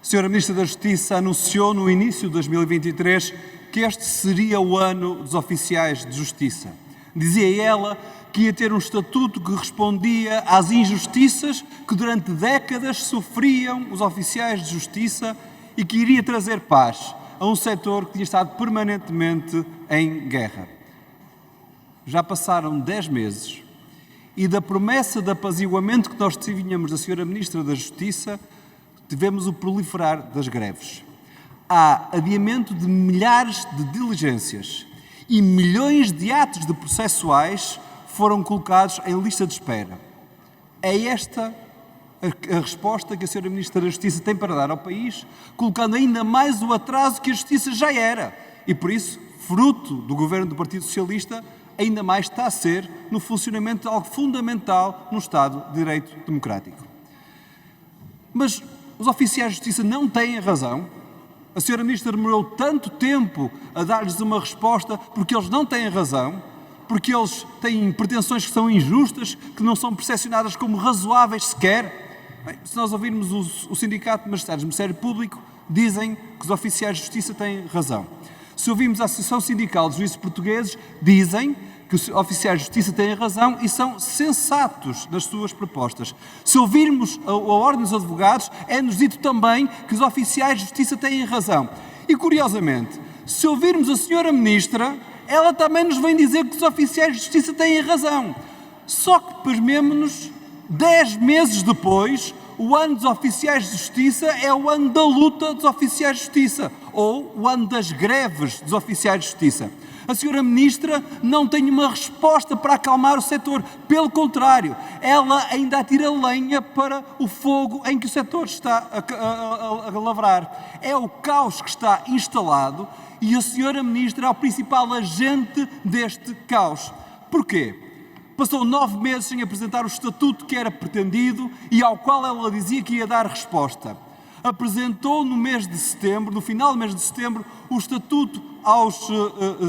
A Sra. Ministra da Justiça anunciou no início de 2023 que este seria o ano dos oficiais de justiça. Dizia ela que ia ter um estatuto que respondia às injustiças que durante décadas sofriam os oficiais de justiça e que iria trazer paz a um setor que tinha estado permanentemente em guerra. Já passaram 10 meses e da promessa de apaziguamento que nós tínhamos da Sra. Ministra da Justiça, tivemos o proliferar das greves. Há adiamento de milhares de diligências e milhões de atos de processuais foram colocados em lista de espera. É esta a resposta que a Sra. Ministra da Justiça tem para dar ao país, colocando ainda mais o atraso que a Justiça já era. E por isso, fruto do governo do Partido Socialista, ainda mais está a ser no funcionamento de algo fundamental no Estado de Direito Democrático. Mas os oficiais de justiça não têm razão? A Sra. Ministra demorou tanto tempo a dar-lhes uma resposta porque eles não têm razão, porque eles têm pretensões que são injustas, que não são percepcionadas como razoáveis sequer? Bem, se nós ouvirmos o Sindicato de Magistrados do Ministério Público, dizem que os oficiais de justiça têm razão. Se ouvirmos a Associação Sindical de Juízes Portugueses, dizem que os oficiais de justiça têm razão e são sensatos nas suas propostas. Se ouvirmos a Ordem dos Advogados, é-nos dito também que os oficiais de justiça têm razão. E, curiosamente, se ouvirmos a Sra. Ministra, ela também nos vem dizer que os oficiais de justiça têm razão. Só que, pasmemo-nos, 10 meses depois, o ano dos oficiais de justiça é o ano da luta dos oficiais de justiça, ou o ano das greves dos oficiais de justiça. A Sra. Ministra não tem uma resposta para acalmar o setor. Pelo contrário, ela ainda atira lenha para o fogo em que o setor está a lavrar. É o caos que está instalado e a Sra. Ministra é o principal agente deste caos. Porquê? Passou 9 meses sem apresentar o estatuto que era pretendido e ao qual ela dizia que ia dar resposta. Apresentou no mês de setembro, no final do mês de setembro, o estatuto aos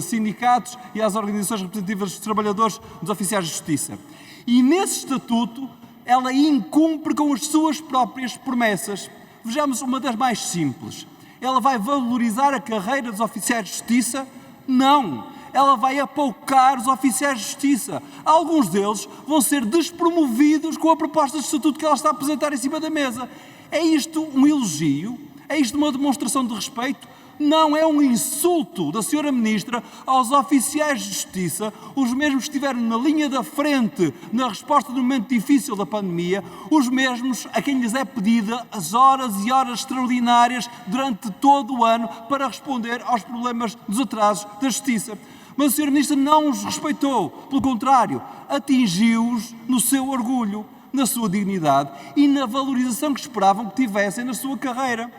sindicatos e às organizações representativas dos trabalhadores dos oficiais de justiça. E nesse estatuto ela incumpre com as suas próprias promessas. Vejamos uma das mais simples. Ela vai valorizar a carreira dos oficiais de justiça? Não! Ela vai apoucar os oficiais de justiça. Alguns deles vão ser despromovidos com a proposta de estatuto que ela está a apresentar em cima da mesa. É isto um elogio? É isto uma demonstração de respeito? Não, é um insulto da Sra. Ministra aos oficiais de justiça, os mesmos que estiveram na linha da frente na resposta no momento difícil da pandemia, os mesmos a quem lhes é pedida as horas e horas extraordinárias durante todo o ano para responder aos problemas dos atrasos da justiça. Mas a Sra. Ministra não os respeitou, pelo contrário, atingiu-os no seu orgulho, na sua dignidade e na valorização que esperavam que tivessem na sua carreira.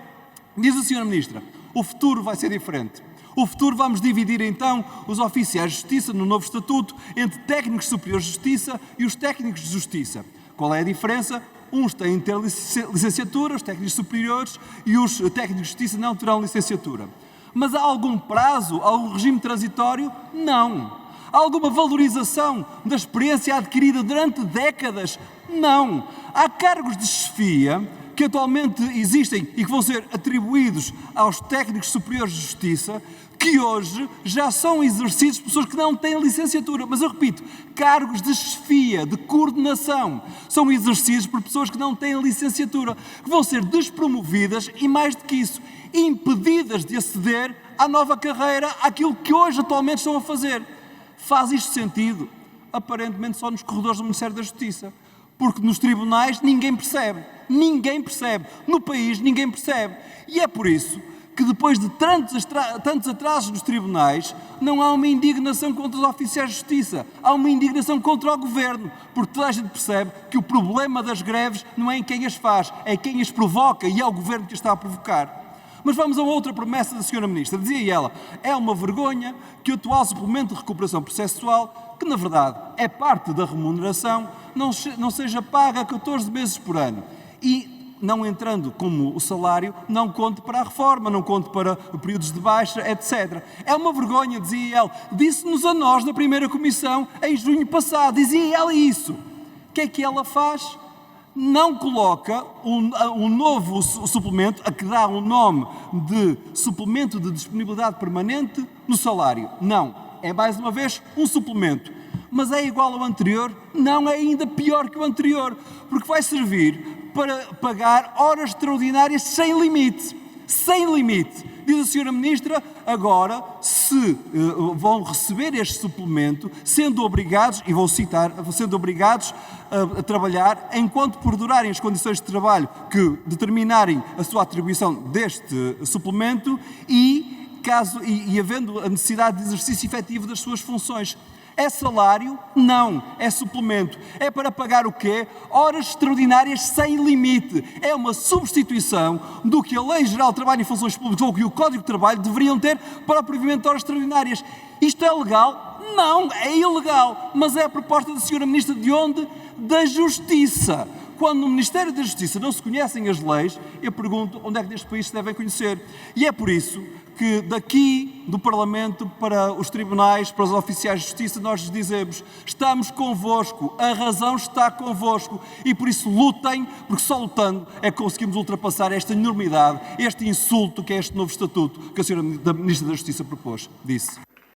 Diz a Sra. Ministra, o futuro vai ser diferente. O futuro vamos dividir então os oficiais de justiça no novo estatuto entre técnicos superiores de justiça e os técnicos de justiça. Qual é a diferença? Uns têm de ter licenciatura, os técnicos superiores, e os técnicos de justiça não terão licenciatura. Mas há algum prazo, algum regime transitório? Não. Há alguma valorização da experiência adquirida durante décadas? Não. Há cargos de chefia que atualmente existem e que vão ser atribuídos aos técnicos superiores de justiça, que hoje já são exercidos por pessoas que não têm licenciatura. Mas eu repito, cargos de chefia, de coordenação, são exercidos por pessoas que não têm licenciatura, que vão ser despromovidas e, mais do que isso, impedidas de aceder à nova carreira, àquilo que hoje atualmente estão a fazer. Faz isto sentido? Aparentemente só nos corredores do Ministério da Justiça. Porque nos tribunais ninguém percebe. Ninguém percebe. No país ninguém percebe. E é por isso que depois de tantos atrasos nos tribunais, não há uma indignação contra os oficiais de justiça. Há uma indignação contra o governo. Porque toda a gente percebe que o problema das greves não é em quem as faz, é quem as provoca e é o governo que as está a provocar. Mas vamos a outra promessa da Sra. Ministra. Dizia ela, é uma vergonha que o atual suplemento de recuperação processual, que na verdade é parte da remuneração, não seja paga a 14 meses por ano. E, não entrando como o salário, não conte para a reforma, não conte para períodos de baixa, etc. É uma vergonha, dizia ela. Disse-nos a nós na primeira comissão, em junho passado, dizia ela isso. O que é que ela faz? não coloca um novo suplemento, a que dá o nome de suplemento de disponibilidade permanente no salário. Não, é mais uma vez um suplemento. Mas é igual ao anterior? Não, é ainda pior que o anterior, porque vai servir para pagar horas extraordinárias sem limite. Sem limite. Diz a Sra. Ministra, agora, se vão receber este suplemento, sendo obrigados, e vou citar, sendo obrigados a trabalhar enquanto perdurarem as condições de trabalho que determinarem a sua atribuição deste suplemento e havendo a necessidade de exercício efetivo das suas funções. É salário? Não. É suplemento. É para pagar o quê? Horas extraordinárias sem limite. É uma substituição do que a Lei Geral de Trabalho e Funções Públicas ou que o Código de Trabalho deveriam ter para o provimento de horas extraordinárias. Isto é legal? Não, é ilegal. Mas é a proposta da Sra. Ministra de onde? Da Justiça. Quando no Ministério da Justiça não se conhecem as leis, eu pergunto onde é que neste país se devem conhecer. E é por isso que daqui do Parlamento para os tribunais, para os oficiais de justiça, nós lhes dizemos: estamos convosco, a razão está convosco e por isso lutem, porque só lutando é que conseguimos ultrapassar esta enormidade, este insulto que é este novo estatuto que a Sra. Ministra da Justiça propôs. Disse.